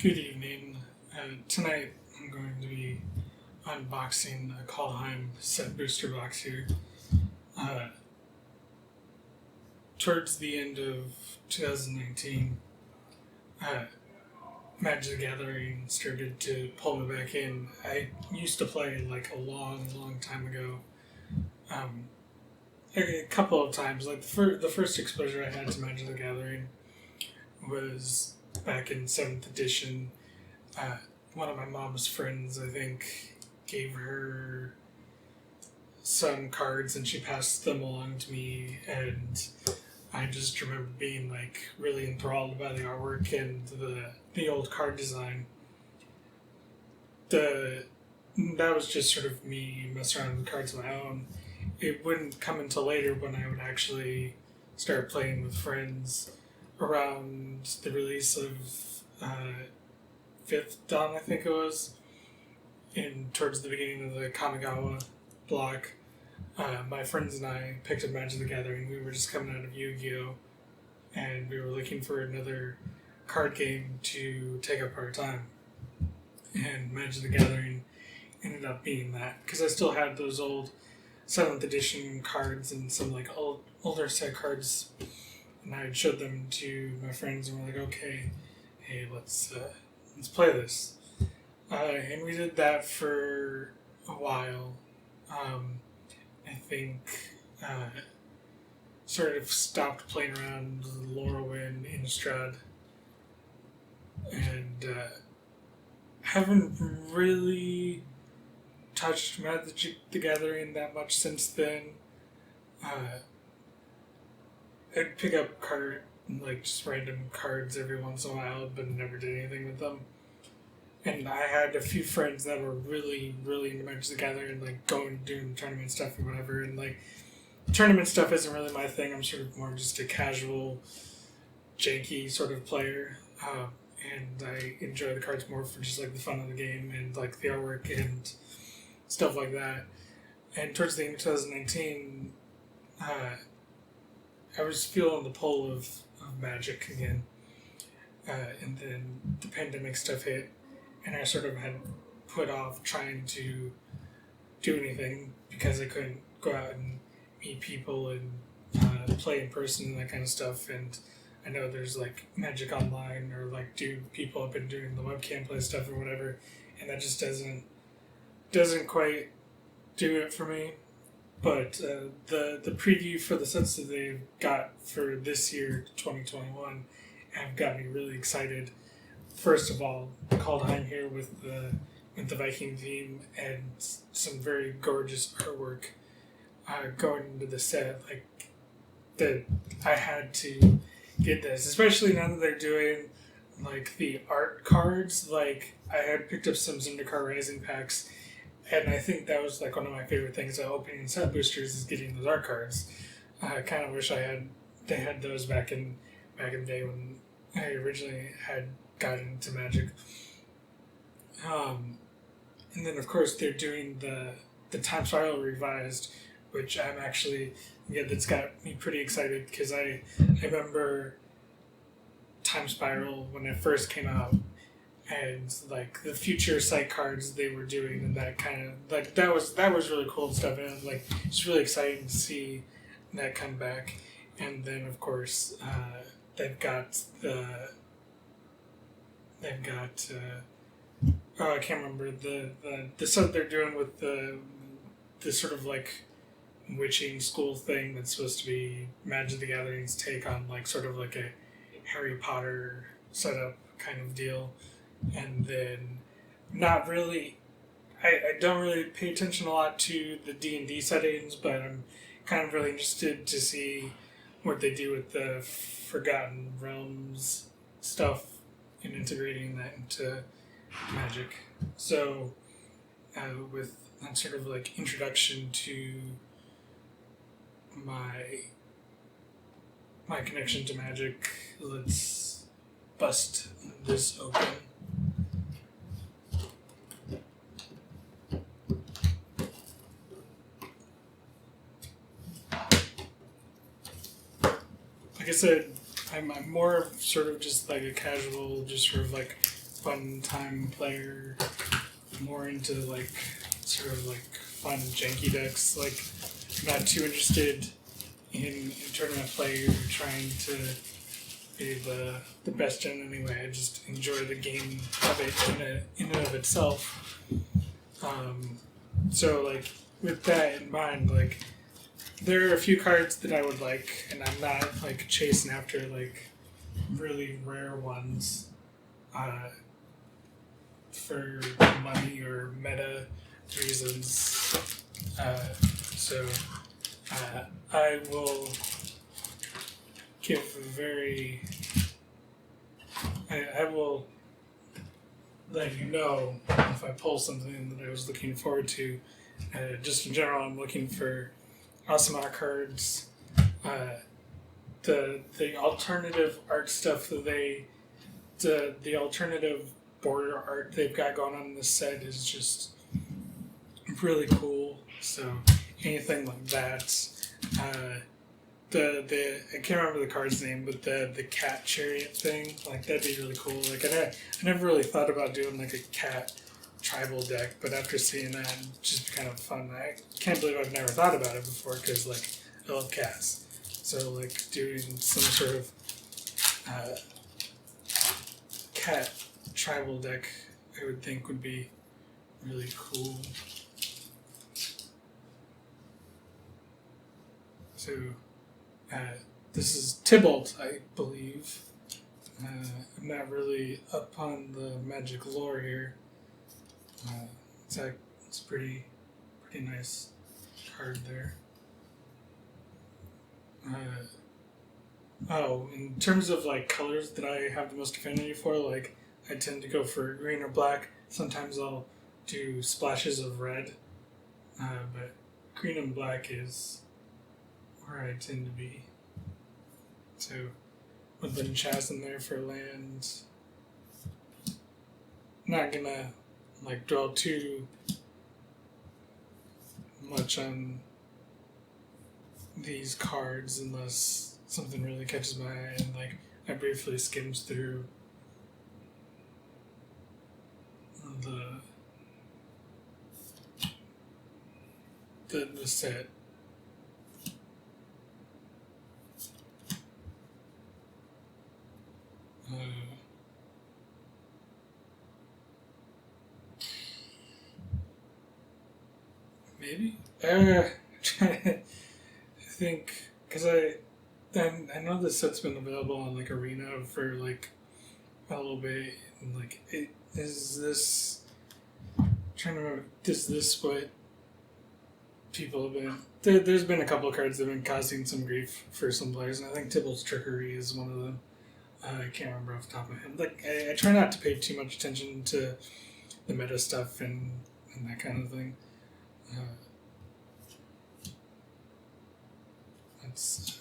Good evening. Tonight I'm going to be unboxing a Kaldheim set booster box here. Uh, Towards the end of 2019, uh, Magic the Gathering started to pull me back in. I used to play like a long, long time ago. Um, a couple of times. Like the first exposure I had to Magic the Gathering was back in 7th edition. Uh, One of my mom's friends, I think, gave her some cards and she passed them along to me, and I just remember being like really enthralled by the artwork and the old card design. That was just sort of me messing around with cards on my own. It wouldn't come until later when I would actually start playing with friends around the release of Fifth Dawn, I think it was, in towards the beginning of the Kamigawa block. My friends and I picked up Magic the Gathering. We were just coming out of Yu-Gi-Oh! And we were looking for another card game to take up our time. And Magic the Gathering ended up being that, because I still had those old 7th edition cards and some like older set cards, and I had showed them to my friends and we're like, okay, hey, let's play this. And we did that for a while. I think sort of stopped playing around with Lorwyn, Innistrad, and haven't really touched Magic the Gathering that much since then. I'd pick up just random cards every once in a while, but never did anything with them. And I had a few friends that were really, really into Magic the Gathering, like going doing tournament stuff or whatever. And like, tournament stuff isn't really my thing. I'm sort of more just a casual, janky sort of player. And I enjoy the cards more for just like the fun of the game and like the artwork and stuff like that. And towards the end of 2019, I was feeling the pull of Magic again. And then the pandemic stuff hit, and I sort of had put off trying to do anything because I couldn't go out and meet people and play in person and that kind of stuff. And I know there's like Magic Online, or like people have been doing the webcam play stuff or whatever, and that just doesn't quite do it for me. But the preview for the sets that they've got for this year, 2021, have got me really excited. First of all, Kaldheim here with the Viking theme and some very gorgeous artwork going into the set. Like, that I had to get this, especially now that they're doing like the art cards. Like, I had picked up some Zendikar Rising packs, and I think that was like one of my favorite things about opening set boosters is getting those art cards. I kind of wish they had those back in the day when I originally had gotten into Magic. And then of course they're doing the Time Spiral revised, which that's got me pretty excited, because I remember Time Spiral when it first came out, and like the future sight cards they were doing, and that kind of like that was really cool and stuff, and like it's really exciting to see that come back. And then of course they've got I can't remember the stuff they're doing with the sort of like witching school thing that's supposed to be Magic the Gathering's take on like sort of like a Harry Potter setup kind of deal. And then not really, I don't really pay attention a lot to the D&D settings, but I'm kind of really interested to see what they do with the Forgotten Realms stuff and integrating that into Magic. So with that sort of like introduction to my connection to Magic, let's bust this open. Like I said, I'm more sort of just like a casual, just sort of like fun time player, more into like sort of like fun janky decks. Like I'm not too interested in tournament play or trying to be the best in any way. I just enjoy the game of it in and of itself. So like with that in mind, like there are a few cards that I would like, and I'm not like chasing after like really rare ones for money or meta reasons. So I will give a very. I will let you know if I pull something that I was looking forward to. Just in general, I'm looking for awesome art cards. The alternative art stuff that the alternative border art they've got going on in this set is just really cool. So anything like that. The I can't remember the card's name, but the cat chariot thing, like that'd be really cool. Like I never really thought about doing like a cat tribal deck, but after seeing that, it'd just kind of fun. I can't believe I've never thought about it before because like I love cats. So like doing some sort of cat tribal deck, I would think would be really cool. So this is Tybalt, I believe. I'm not really up on the Magic lore here. It's pretty nice card there. In terms of like colors that I have the most affinity for, like I tend to go for green or black. Sometimes I'll do splashes of red, but green and black is where I tend to be. So Woodland Chaz in there for lands. Not gonna like dwell too much on these cards unless something really catches my eye and like I briefly skimmed through the set. Maybe. I think because I know this set's been available on like Arena for like a little bit, and like is this trying to remember? Is this what people have been? There's been a couple of cards that have been causing some grief for some players, and I think Tybalt's Trickery is one of them. I can't remember off the top of my head. Like I try not to pay too much attention to the meta stuff and that kind of thing. That's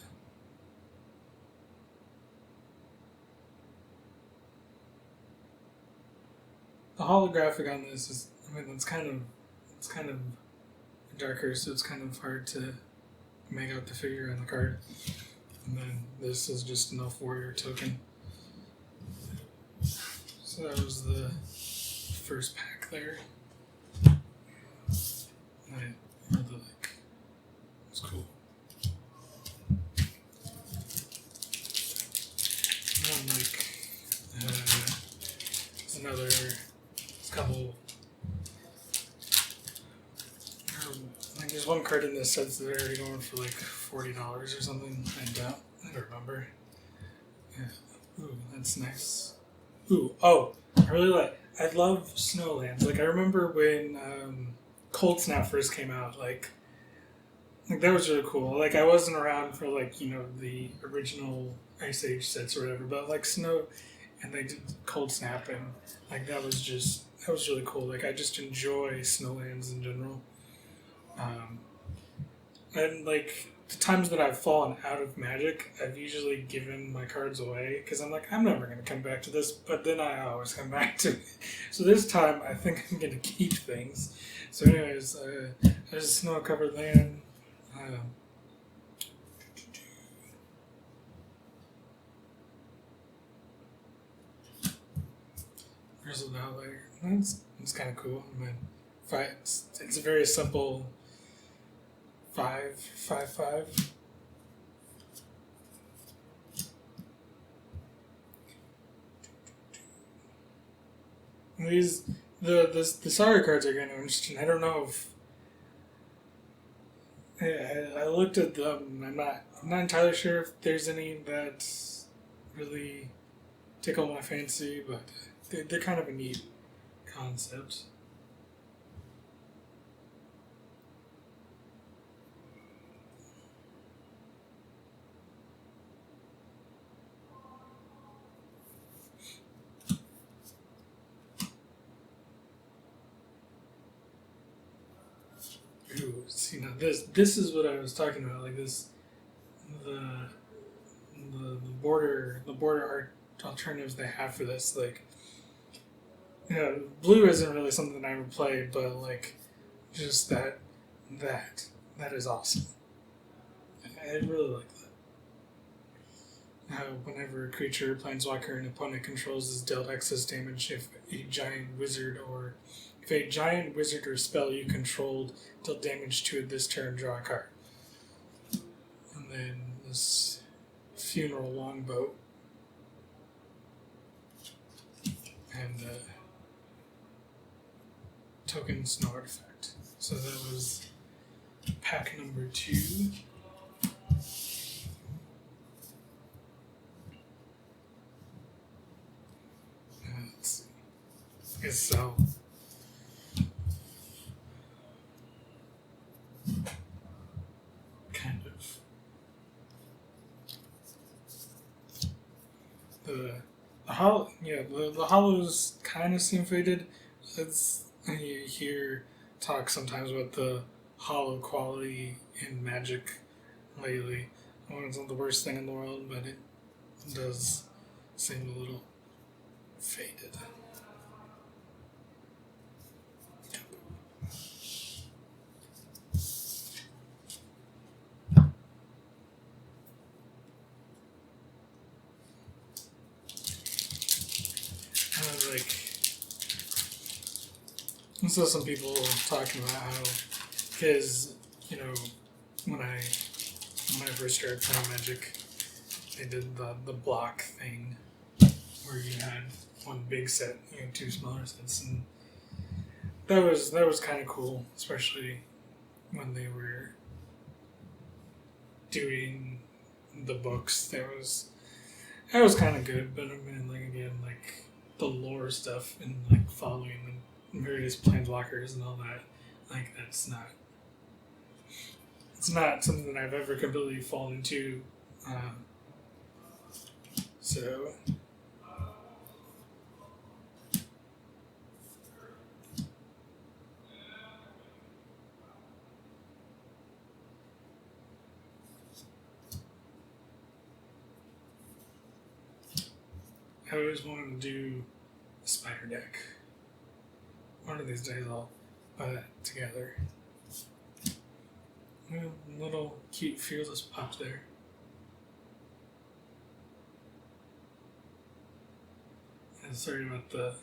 the holographic on this is. I mean, it's kind of darker, so it's kind of hard to make out the figure on the card. And then this is just an Elf Warrior token. So that was the first pack there. I really like. It's cool. And then there's another couple. Like there's one card in this set that's already going for like $40 or something. I don't remember. Yeah. Ooh, that's nice. Ooh, oh, I love Snowlands. Like I remember when Cold Snap first came out. Like that was really cool. Like I wasn't around for like the original Ice Age sets or whatever, but like Snow, and they did Cold Snap, and like that was really cool. Like I just enjoy Snowlands in general. And like the times that I've fallen out of Magic, I've usually given my cards away because I'm like, I'm never going to come back to this, but then I always come back to it. So this time, I think I'm going to keep things. So anyways, there's a snow-covered land. Curse of the Outlier. It's kind of cool. I mean, it's a very simple 5/5/5. These the Saga cards are kind of interesting. I don't know if I looked at them. I'm not entirely sure if there's any that really tickle my fancy, but they're kind of a neat concept. Ooh, see now this is what I was talking about. Like this, the the border art alternatives they have for this. Like, blue isn't really something I ever played, but like, just that that is awesome. I really like that. How whenever a creature, planeswalker, an opponent controls is dealt excess damage if a giant wizard or if a giant wizard or spell you controlled dealt damage to it this turn, draw a card. And then this funeral longboat and tokens no artifact. So that was pack number 2. Let's see. I guess so. Kind of. The hollows kind of seem faded. You hear talk sometimes about the hollow quality in Magic lately. I mean, it's not the worst thing in the world, but it does seem a little faded. Like, I saw some people talking about how, because when I first started playing Magic, they did the block thing where you had one big set, 2 smaller sets, and that was kind of cool, especially when they were doing the books. That was kind of good, but I mean, like again, like the lore stuff and like following the various planeswalkers and all that, like it's not something that I've ever completely fallen into. So I always wanted to do a spider deck. One of these days I'll buy that together. Little cute fearless pop there. And sorry about the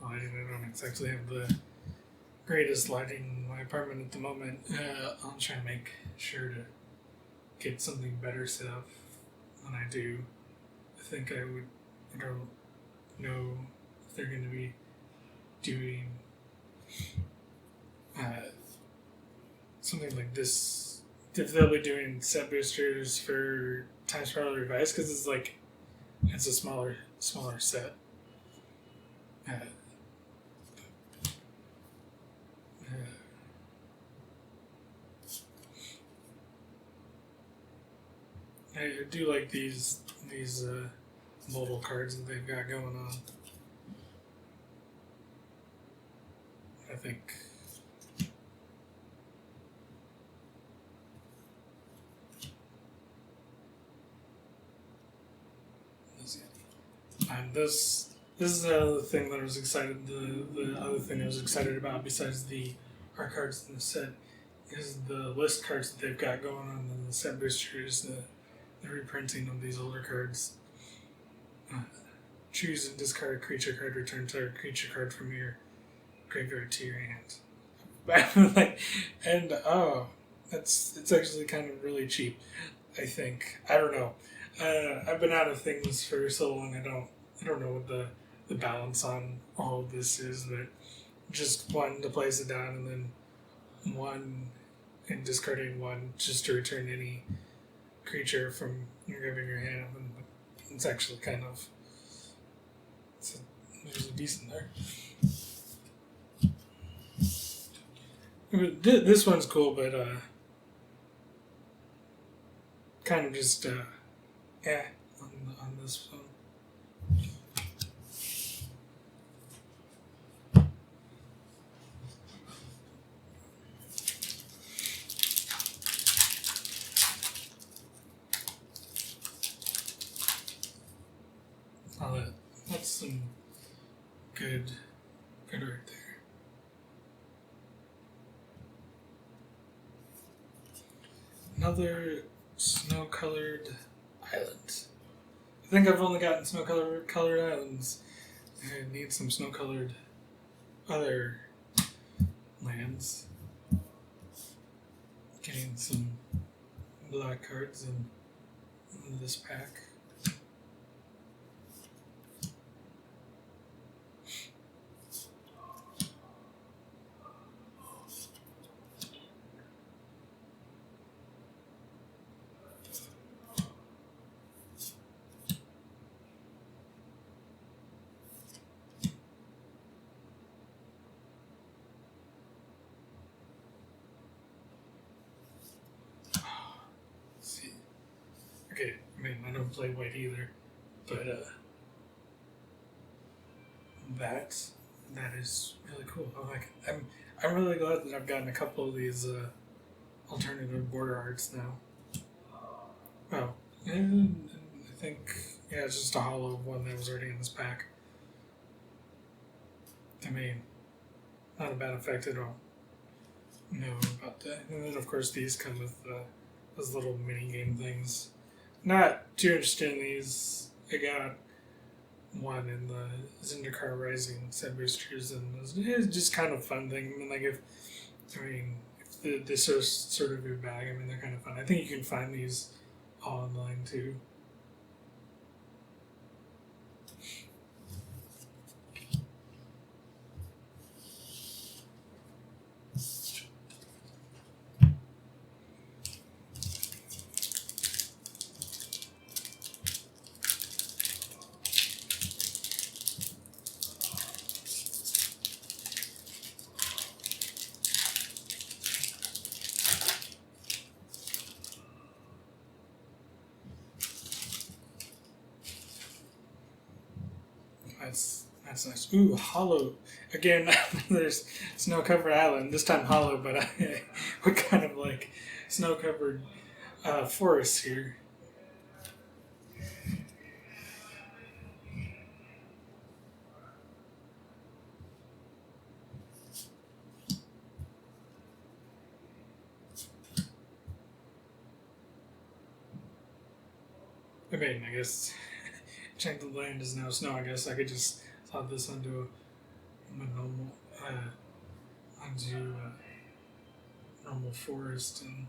lighting. I don't exactly have the greatest lighting in my apartment at the moment. I'll try to make sure to get something better set up when I do. I think I would. I don't know if they're going to be doing something like this. If they'll be doing set boosters for Time Spiral Revised, because it's a smaller set. I do like these mobile cards that they've got going on. I think and this is the other thing that I was excited. The other thing I was excited about besides the art cards in the set is the list cards that they've got going on in the set boosters. The reprinting of these older cards. choose and discard a creature card, return target creature card from your graveyard to your hand. And oh, it's actually kind of really cheap. I think I don't know. I've been out of things for so long. I don't know what the balance on all of this is, but just one to place it down, and then one and discarding one just to return any creature from your graveyard to your hand. And it's actually kind of there's a decent there. This one's cool, but kind of just on this one. That's some good right there. Another snow-colored island. I think I've only gotten snow-colored islands. I need some snow-colored other lands. Getting some black cards in this pack. Okay, I mean, I don't play white either, but that is really cool. I like it. I'm really glad that I've gotten a couple of these alternative border arts now. Oh, and I think it's just a hollow one that was already in this pack. I mean, not a bad effect at all. No, about that. And then of course these come with those little mini game things. Not too interested in these. I got one in the Zendikar Rising set boosters, and it's just kind of fun thing. I mean, like if this is sort of your bag, I mean, they're kind of fun. I think you can find these all online too. That's nice. Ooh, hollow. Again, there's snow-covered island. This time hollow, but what kind of like snow-covered forest here? I mean, I guess Enchanted Land is now snow. I guess I could just slot this onto a normal normal forest and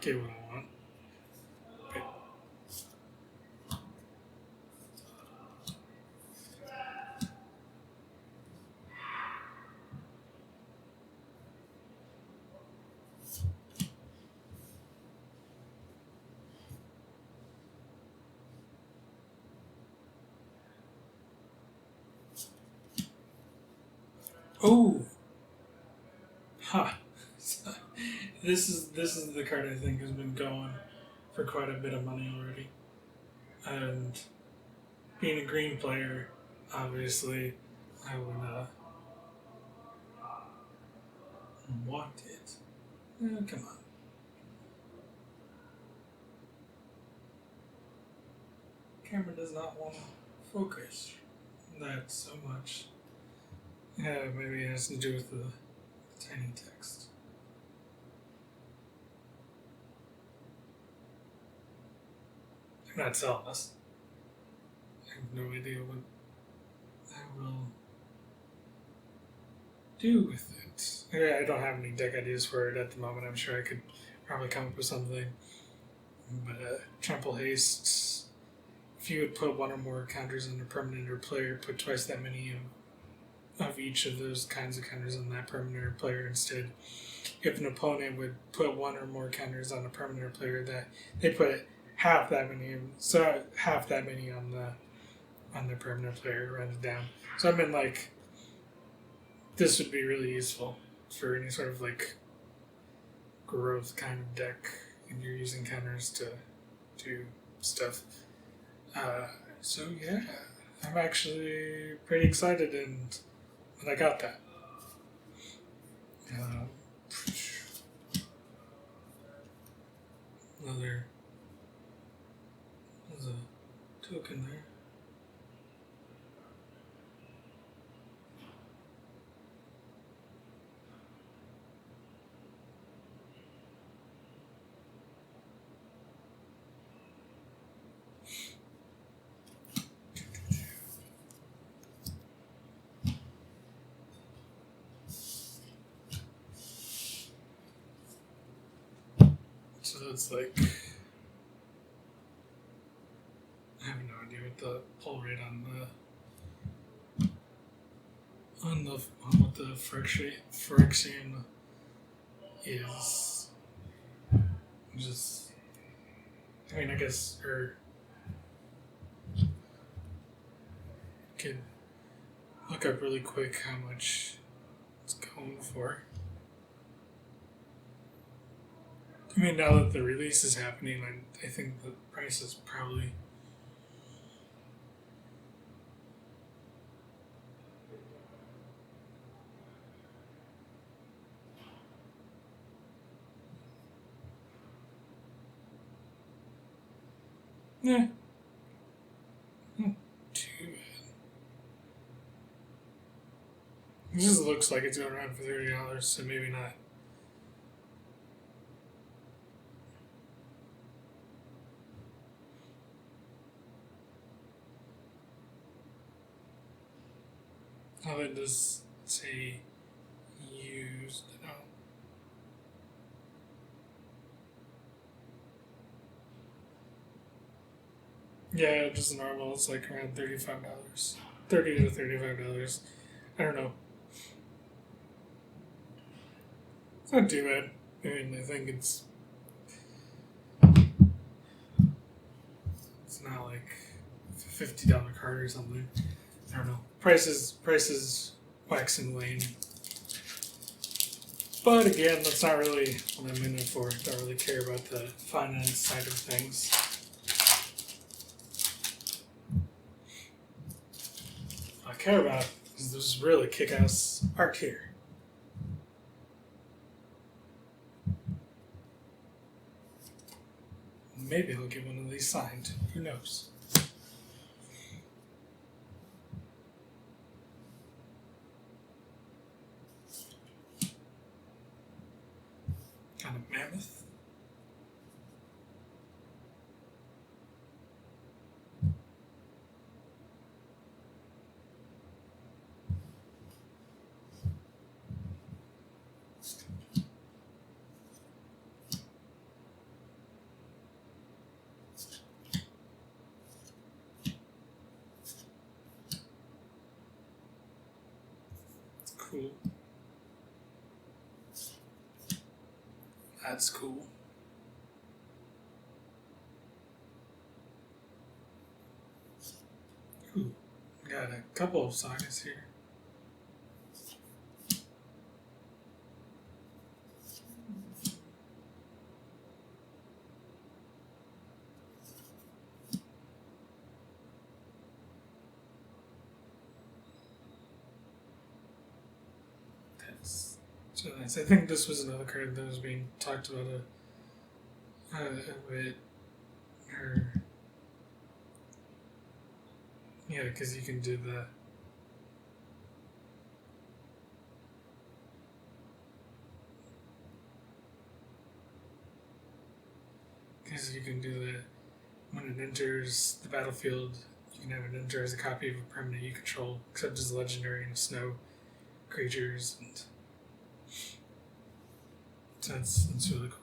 get what I want. But, oh, ha! This is the card I think has been going for quite a bit of money already, and being a green player, obviously, I would want it. Come on. Camera does not want to focus that so much. Yeah, maybe it has to do with the tiny text. They're not selling us. I have no idea what I will do with it. I don't have any deck ideas for it at the moment. I'm sure I could probably come up with something. But trample haste. If you would put one or more counters on a permanent or player, put twice that many of each of those kinds of counters on that permanent or player instead. If an opponent would put one or more counters on a permanent or player, that they put half that many, so half that many on the permanent player, run it down. So I mean, like, this would be really useful for any sort of like growth kind of deck, and you're using counters to do stuff. So yeah, I'm actually pretty excited, and I got that. Uh, another, there's a token there. So it's like, I have no idea what the pull rate on what the Phyrexian is. Just, I mean, I guess, or could look up really quick how much it's going for. I mean, now that the release is happening, I think the price is probably. Yeah, not too bad. It just looks like it's going around for $30, so maybe not. Oh, it does say used. Oh. Yeah, just normal. It's like around $35, $30 to $35. I don't know. It's not too bad. I mean, I think it's not like a $50 card or something. I don't know. Prices wax and wane. But again, that's not really what I'm in it for. I don't really care about the finance side of things. What I care about is this really kick-ass art here. Maybe I'll get one of these signed. Who knows? Kind of mammoth. Cool. That's cool. Ooh, got a couple of sagas here. That's so nice. I think this was another card that was being talked about a bit. Or, yeah, because you can do the. Because you can do that when it enters the battlefield, you can have it enter as a copy of a permanent you control, except as legendary and snow creatures, and so that's really cool.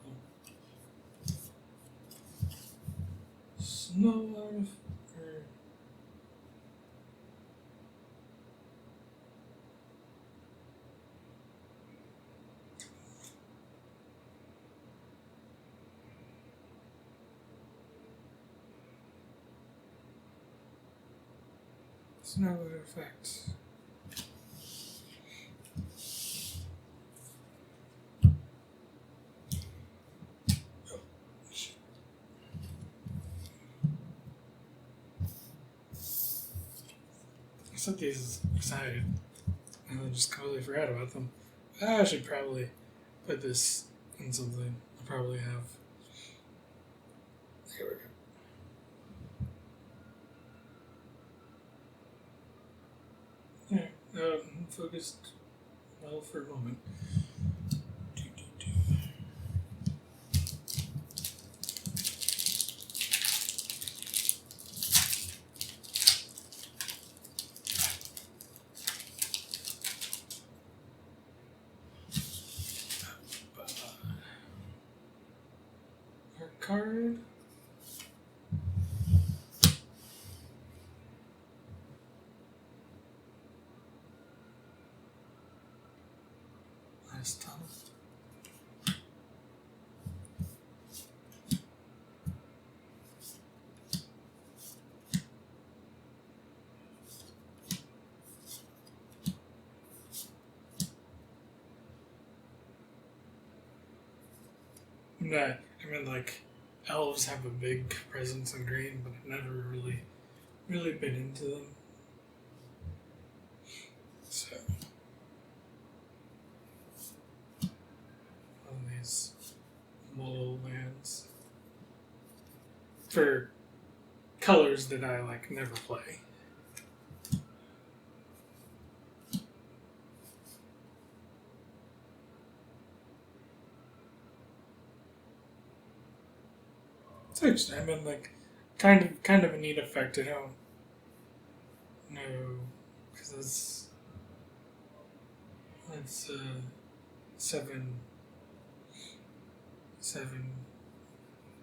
Snow or snow effect. I set these aside and I just completely forgot about them. I should probably put this in something. I probably have. Here we go. Yeah, focused well for a moment. Our card. Last tunnel. No, I mean like elves have a big presence in green, but I've never really been into them. So on these model lands for colors that I like never play. It's actually, I mean, like, kind of a neat effect. I don't know because it's seven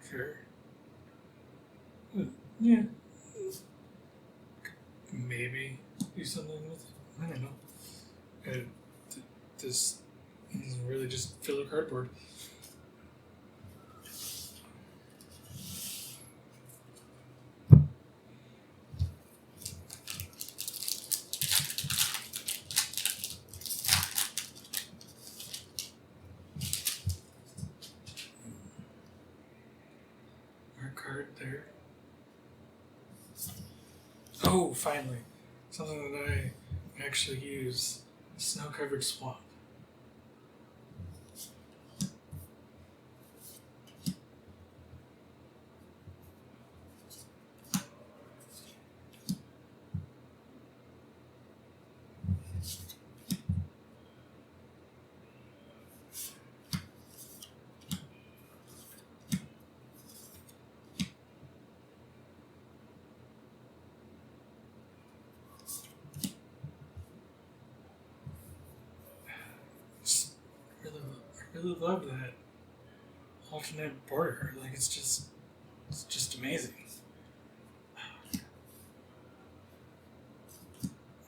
sure. Yeah, maybe do something with it. I don't know. This is really just filler cardboard. Our card there. Oh, finally, something that I actually use: snow-covered swamp. I really love that alternate border. Like it's just amazing.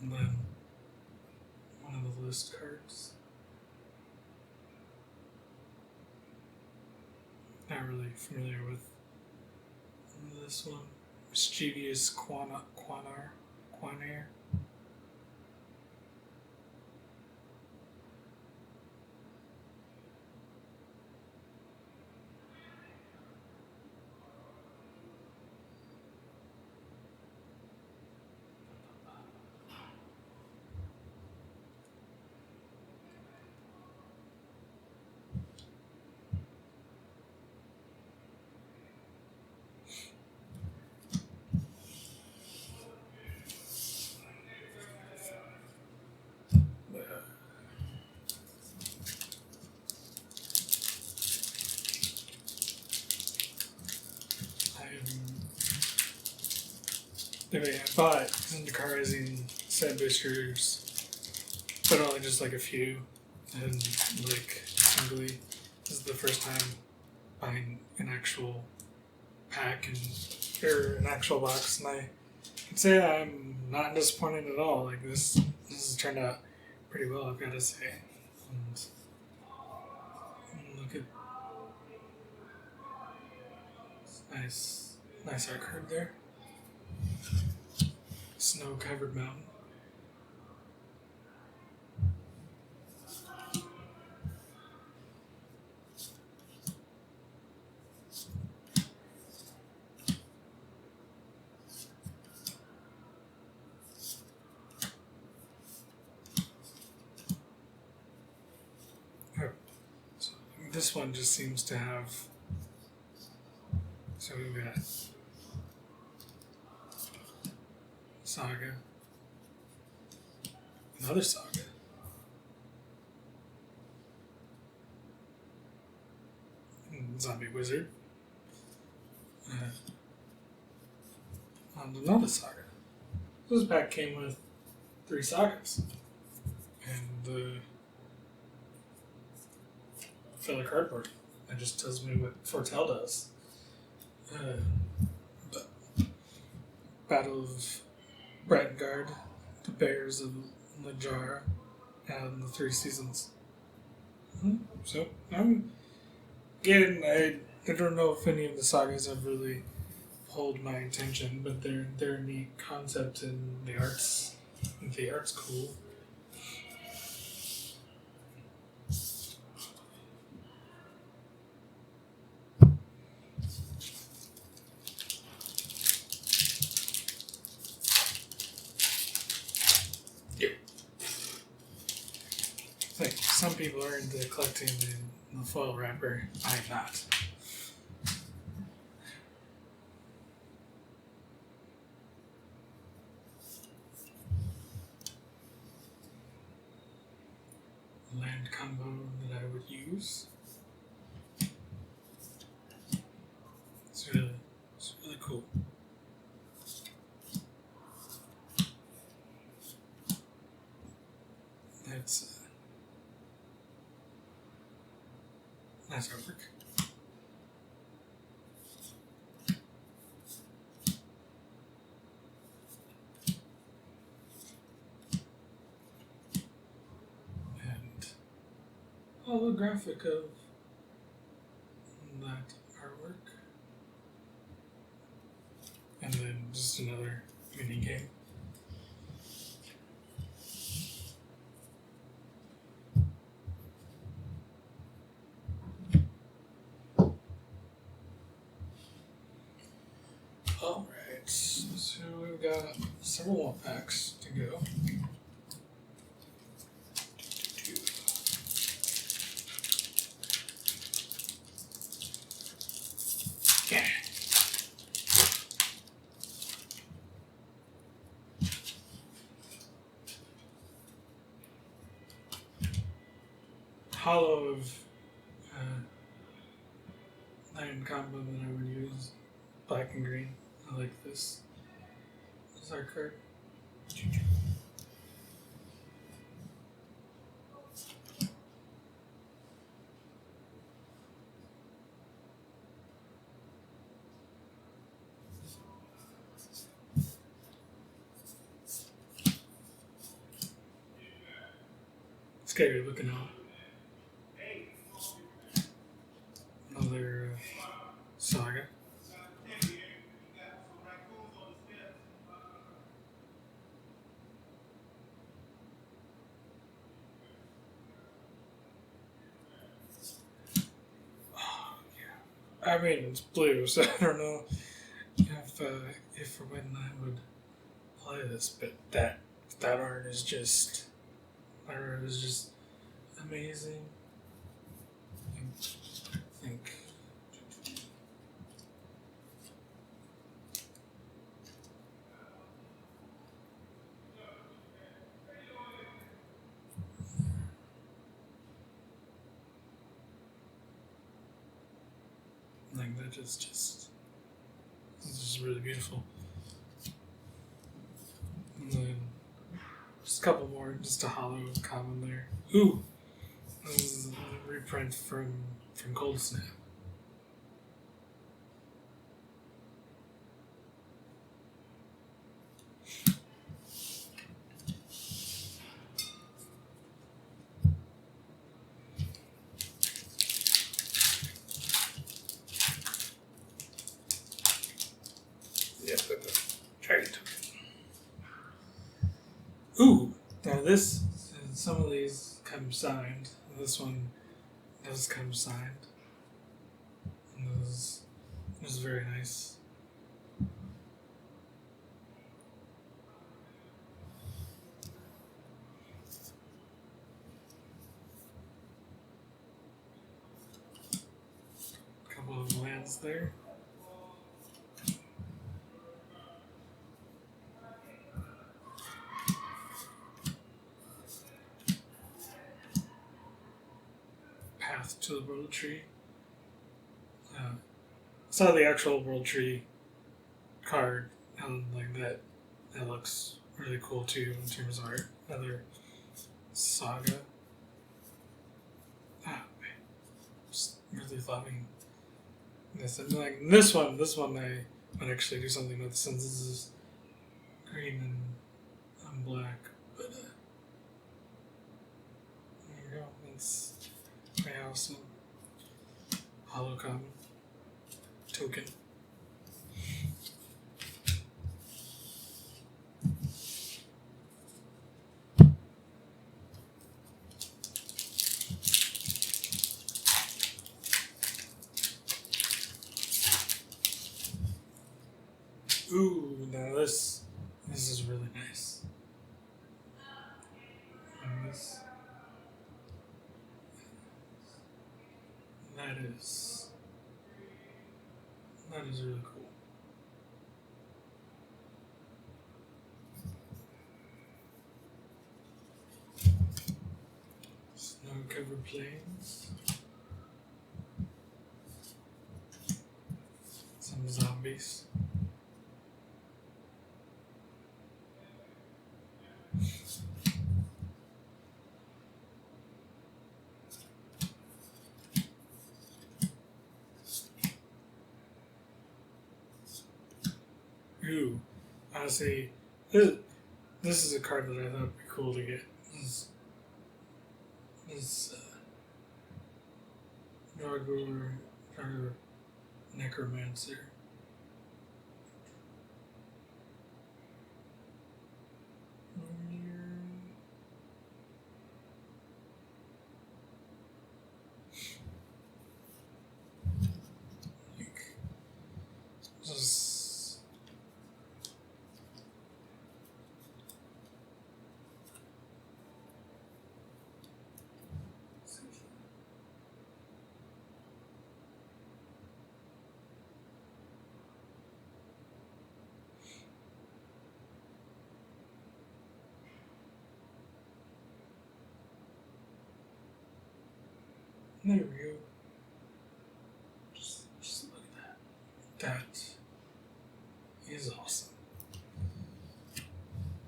And then one of the list cards. Not really familiar with this one. Mischievous Quanair. Anyway, I bought Zendikar Rising set boosters, but only just like a few, and like singly. This is the first time buying an actual pack or an actual box, and I can say I'm not disappointed at all. Like this has turned out pretty well, I've got to say. And look at nice art card there. Snow-covered mountain. Oh, so this one just seems to have. So we've got Saga, another Saga, Zombie Wizard, and another Saga. This pack came with 3 Sagas, and the filler cardboard. That just tells me what Foretell does. But Battle of Bratengard, the Bears of Lajara, and the 3 Seasons. So again, I don't know if any of the sagas have really hold my attention, but they're a neat concept, and the art's cool. Yep. Like some people are into collecting the foil wrapper. I'm not. Land combo that I would use. It's really cool. That's nice artwork. And holographic of that artwork. And then just another mini game. Alright, so we've got several more packs to go. Yeah. Hollow of Iron combo that I would use. Black and green. I like this. This is our card. Scary looking out. Another saga. I mean, it's blue, so I don't know if or when I would play this, but that art is just amazing. I think like that is just this is really beautiful. Just a couple more, just a hollow common there. Ooh, this is a reprint from Cold Snap. Yep, dragon token. Ooh, now this, some of these come signed. This one does come signed. And this is very nice. Couple of lands there. Path to the World Tree. Saw the actual World Tree card, and like that looks really cool too in terms of art. Another saga. Ah, man, just really loving this. And like this one I might actually do something with since this is green and black. But there you go. That's my awesome holocom token. Ooh, now this is really nice. And this, that is really cool. Snow-covered plains. Some zombies. Ooh, honestly, this is a card that I thought would be cool to get. This Dragor Necromancer. Just there we go. Just look at that. That is awesome.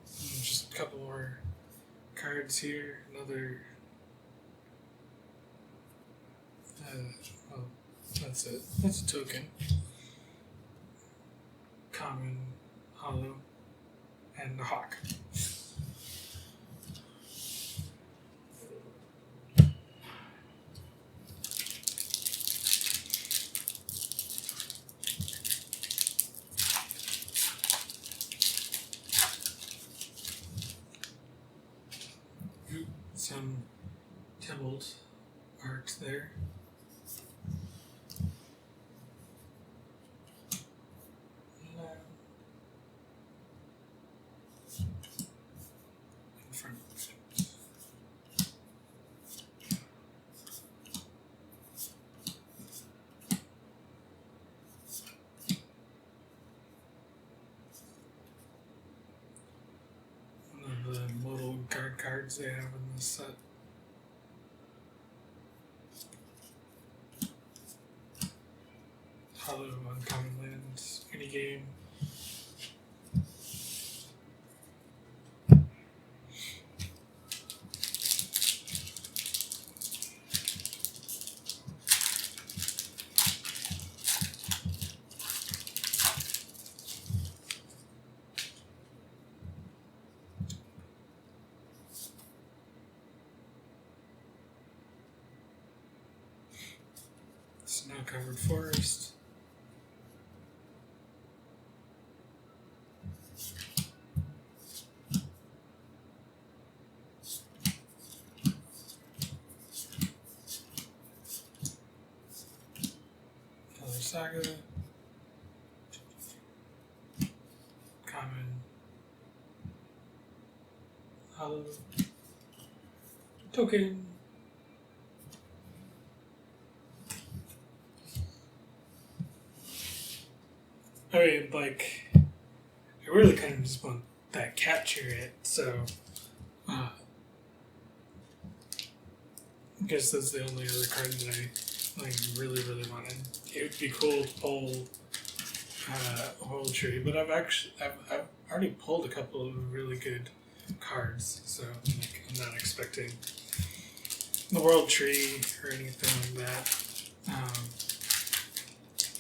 And just a couple more cards here. Another. Well, that's it. That's a token. Common, hollow, and the hawk. Some Tybalt art there. In front of it. One of the modal guard cards they have in this set. Hollow uncommon lands, any game. Snow-covered forest. Another saga. Common. Hollow. Token. I mean, like, I really kind of just want that capture it, so I guess that's the only other card that I like really, really wanted. It would be cool to pull World Tree, but I've already pulled a couple of really good cards, so like, I'm not expecting the World Tree or anything like that.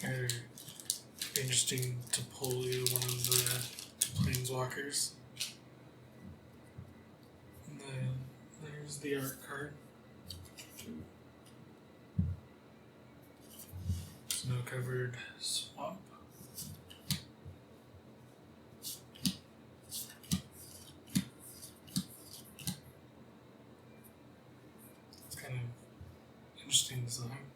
Or interesting to pull either one of the Planeswalkers. And then there's the art card. Snow-covered swamp. It's kind of interesting design.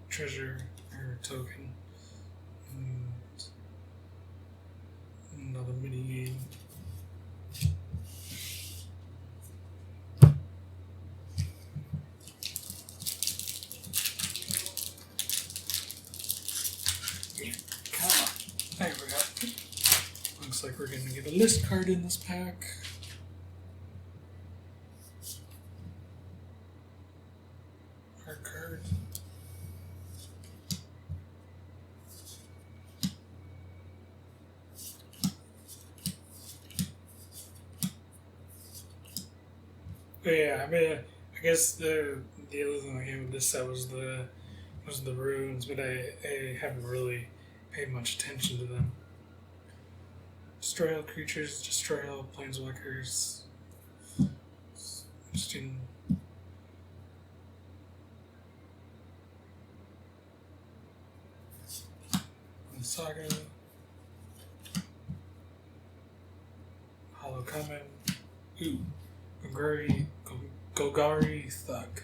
Treasure or token, and another mini game. Yeah, come on. There we go. Looks like we're gonna get a list card in this pack. Art card. But yeah, I mean, I guess the other thing I came with this set was the runes, but I haven't really paid much attention to them. Destroy all creatures, destroy all planeswalkers. Interesting. Saga. Hollow Common. Ooh. Golgari Thug.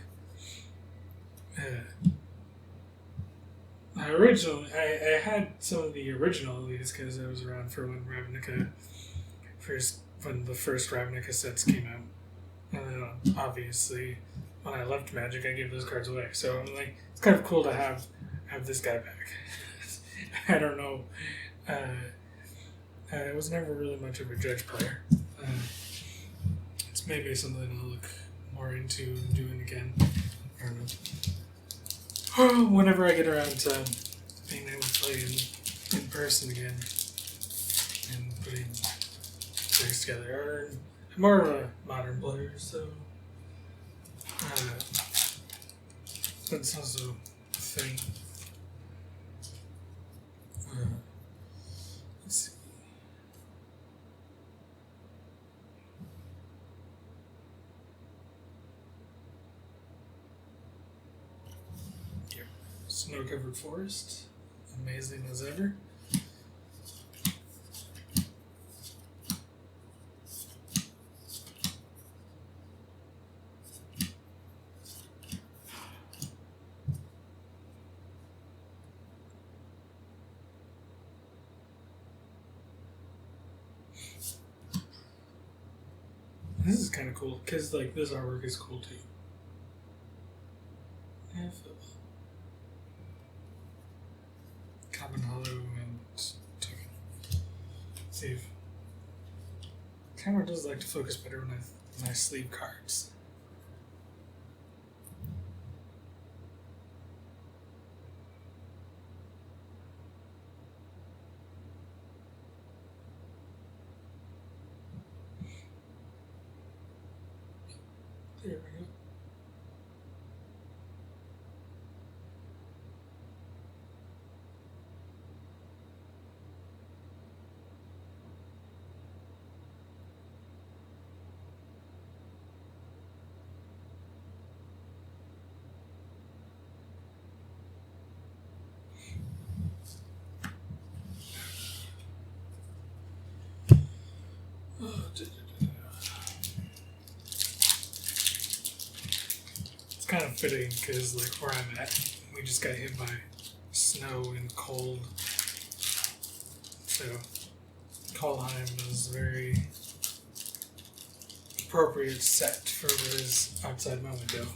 I had some of the original of these because I was around for when when the first Ravnica sets came out. And then obviously, when I left Magic, I gave those cards away. So I'm like, it's kind of cool to have this guy back. I don't know. I was never really much of a Judge player. It's maybe something I'll look more into doing again. I don't know. Whenever I get around to being able to play in person again and putting things together. I'm more of a modern player, so that's also a thing. Let's see. Here. Snow-covered forest. Amazing as ever. This is kind of cool because like this artwork is cool too. Yeah, Common Hollow and Token. See if camera does like to focus better when I sleeve cards. There we go. It's kind of fitting because, like, where I'm at, we just got hit by snow and cold. So, Kaldheim is a very appropriate set for what is outside my window.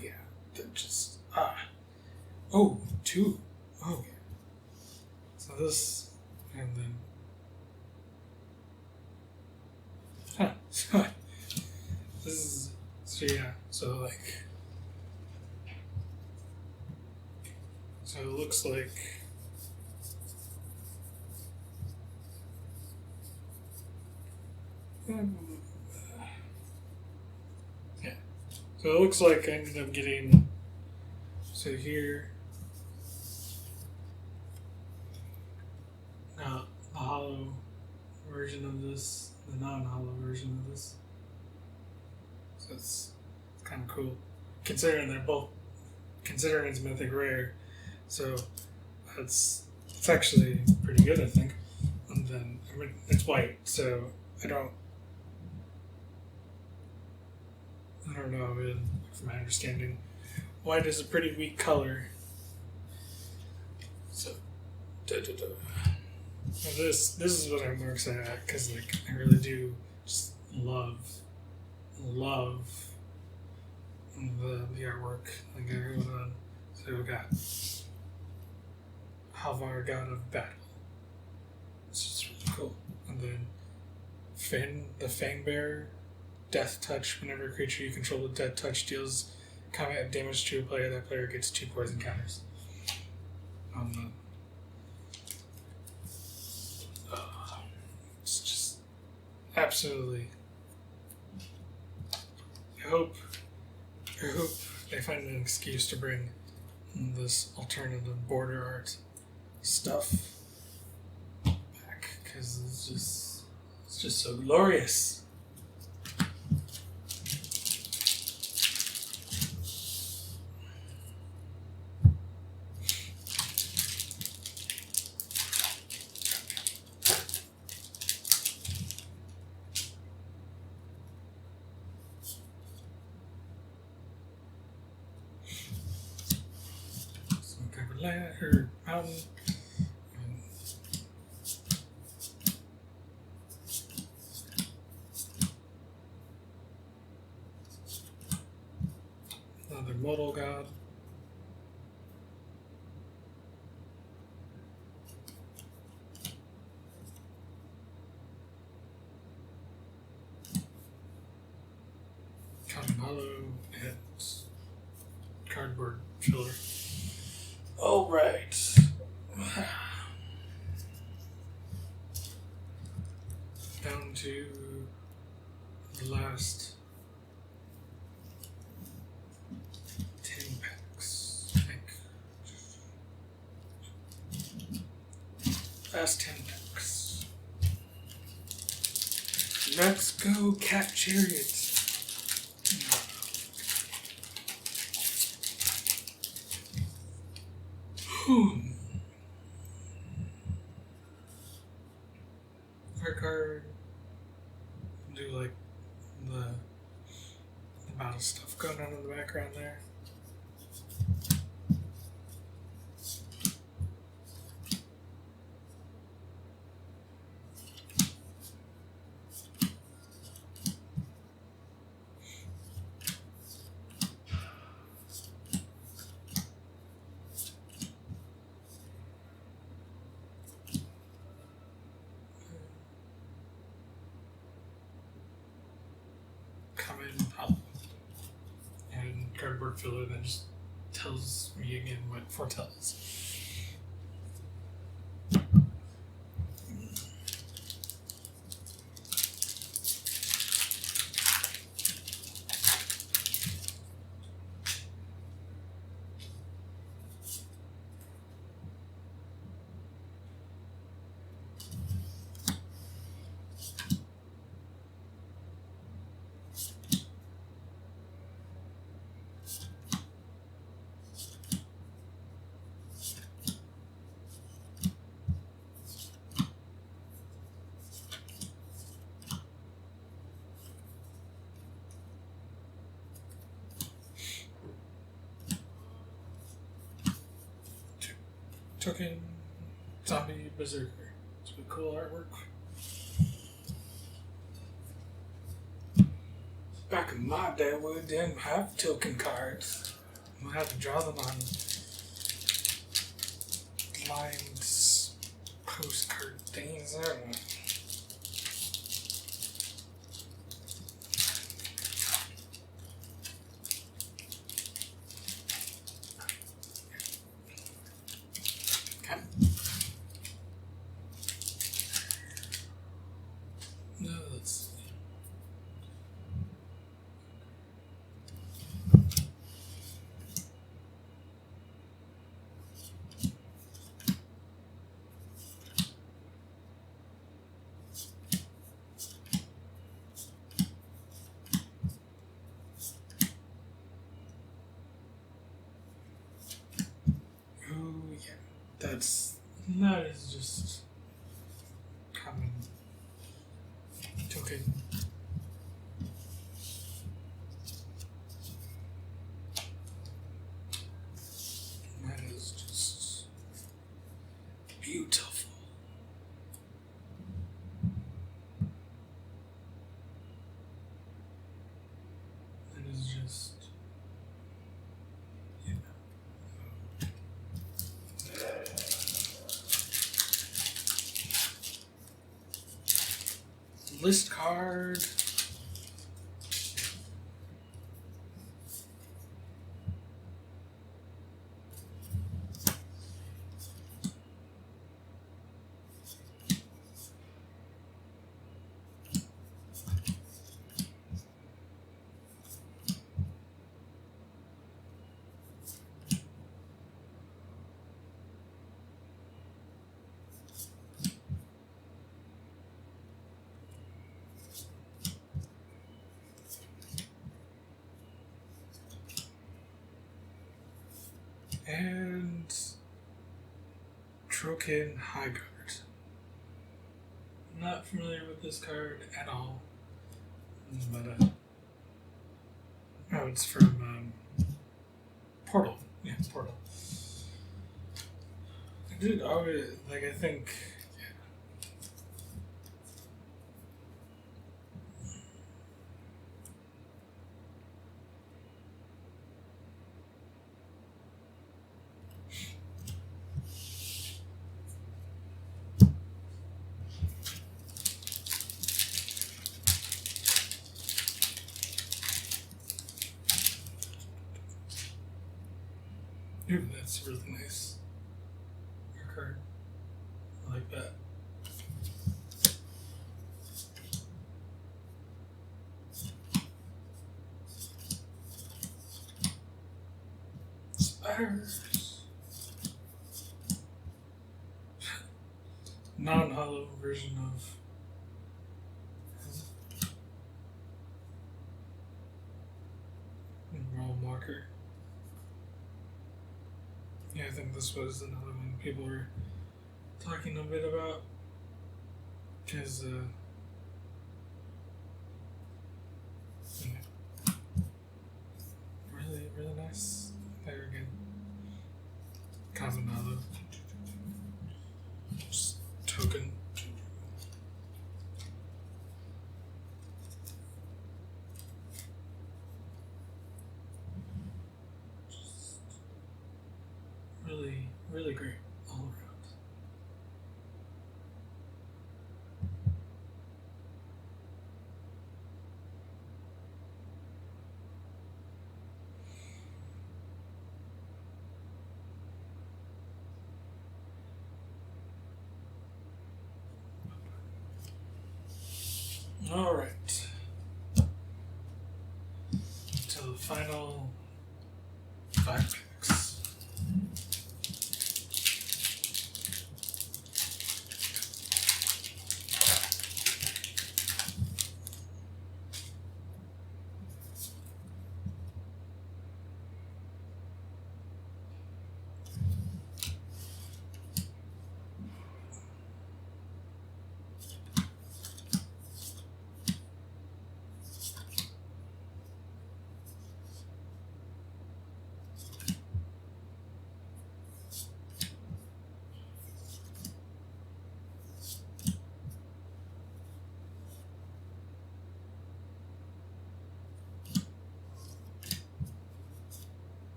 Yeah. Just, Oh, two. Oh, yeah. So this, and then, so this is, so yeah, so like, so it looks like, yeah. So it looks like I ended up getting, so here, the hollow version of this, the non-hollow version of this. So it's kind of cool, considering it's mythic rare. So it's actually pretty good, I think. And then it's white, so I don't know. From my understanding, white is a pretty weak color. So, Now this is what I'm more excited at because like I really do just love the artwork like everyone on. So we got Halvar, God of Battle. It's just really cool. And then Finn, the Fang Bearer, Death Touch. Whenever a creature you control with Death Touch deals combat damage to a player, that player gets 2 poison counters. It's just absolutely. I hope they find an excuse to bring this alternative border art stuff back because it's just so glorious. Or mountain. Another modal god. Common hollow and cardboard filler. All right. Down to the last 10 packs, I think. Last 10 packs. Let's go, Cat Chariot. Our card. Do like the battle stuff going on in the background there. common, hollow. And cardboard filler that just tells me again what foretells. Token Zombie Berserker. It's a cool artwork. Back in my day, we didn't have token cards. We had to draw them on lines, postcard things. I don't know. No, let's see. Oh yeah, that is just common token. That is just beautiful. That is just, you know. List card. And Trokin Highguard. Not familiar with this card at all. But, oh, it's from Portal. Yeah, Portal. I did always, like, I think. Ooh, that's really nice. Your card. I like that. Spiders. Non-hollow version of Raw Walker. Yeah, I think this was another one people were talking a bit about. Because, yeah. Really, really nice. There again. Casanova. Just token. Just really, really great all around. Alright. To the final 5 picks.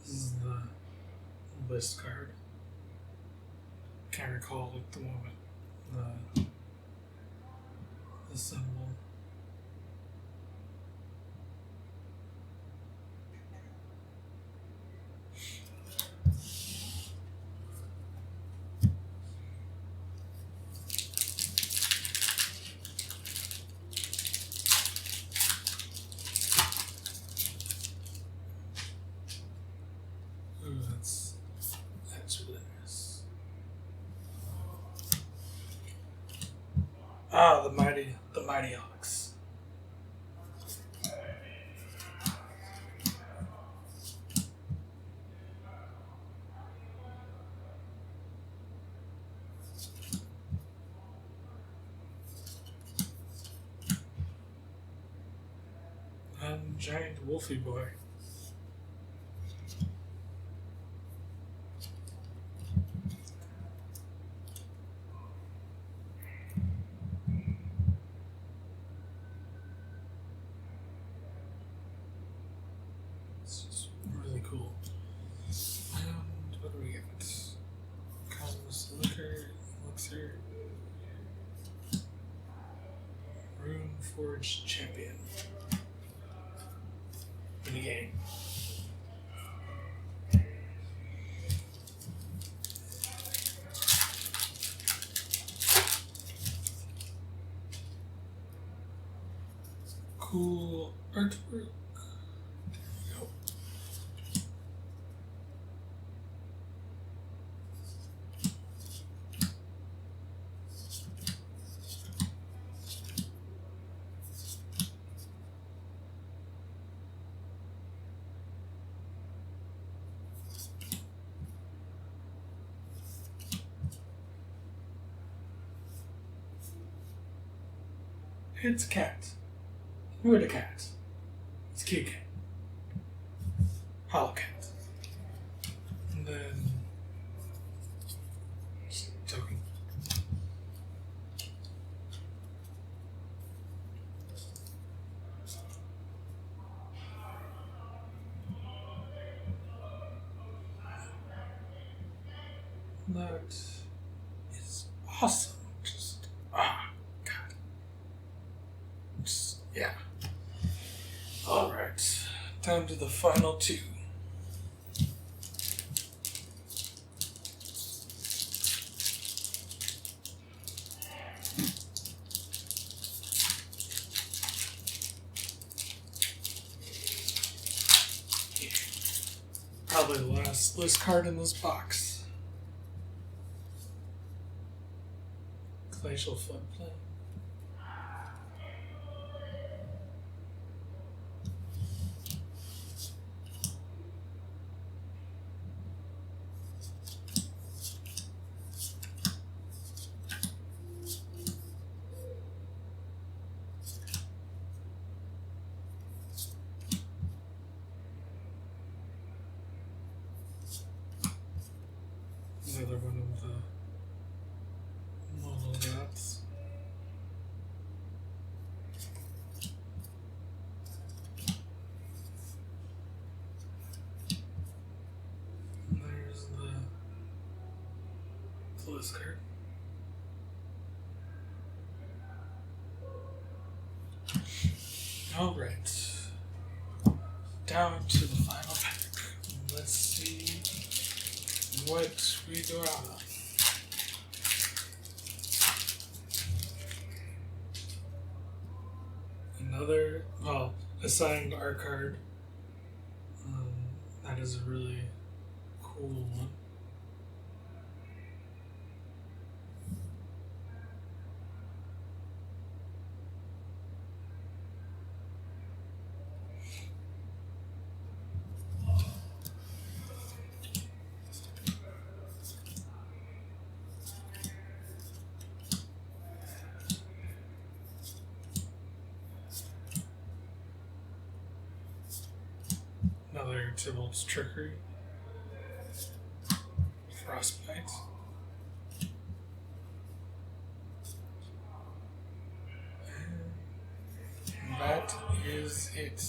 This is the list card. Can't recall at the moment the symbol. Ooh, that's really nice. Ah, the mighty ox. And giant wolfy boy. It's just really cool. And what do we get? Comes liquor, elixir, rune forged champion. In the game. Cool artwork. Yep. It's a cat. We're the cat. It's a cute cat. Hollow cat. And then token. That is awesome. Just God. Just yeah. All right, down to the final 2. Probably the last list card in this box. Glacial floodplain. Another one of the model dots. And there's the list card. Alright. Down to the final pack. Let's see what we draw. Another, well, assigned art card. That is a really cool one. Another Tybalt's Trickery. Frostbite. And that is it.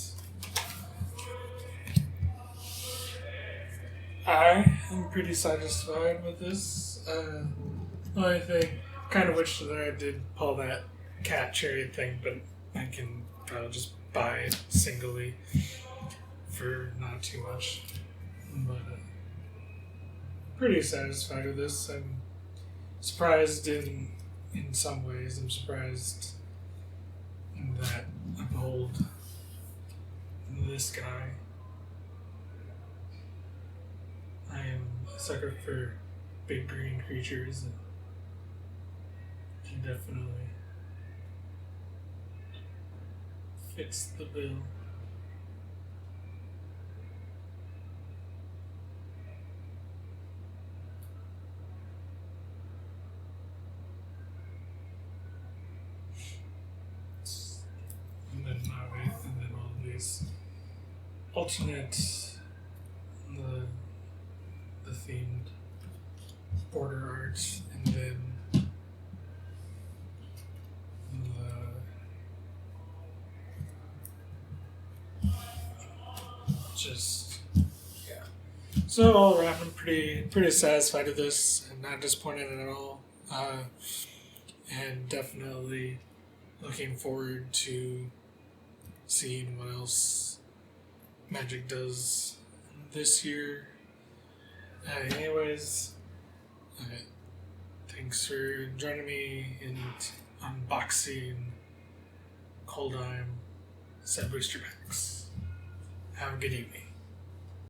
I am pretty satisfied with this. I think kind of wish that I did pull that cat cherry thing, but I can probably just buy it singly for not too much. But pretty satisfied with this. I'm surprised in some ways. I'm surprised that I pulled this guy. I am a sucker for big green creatures, and he definitely fits the bill. And then and then all of these alternate the themed border art, and then the just yeah. So all around, I'm pretty satisfied with this and not disappointed at all. And definitely looking forward to seeing what else Magic does this year. Anyways, thanks for joining me in unboxing Kaldheim set booster packs. Have a good evening.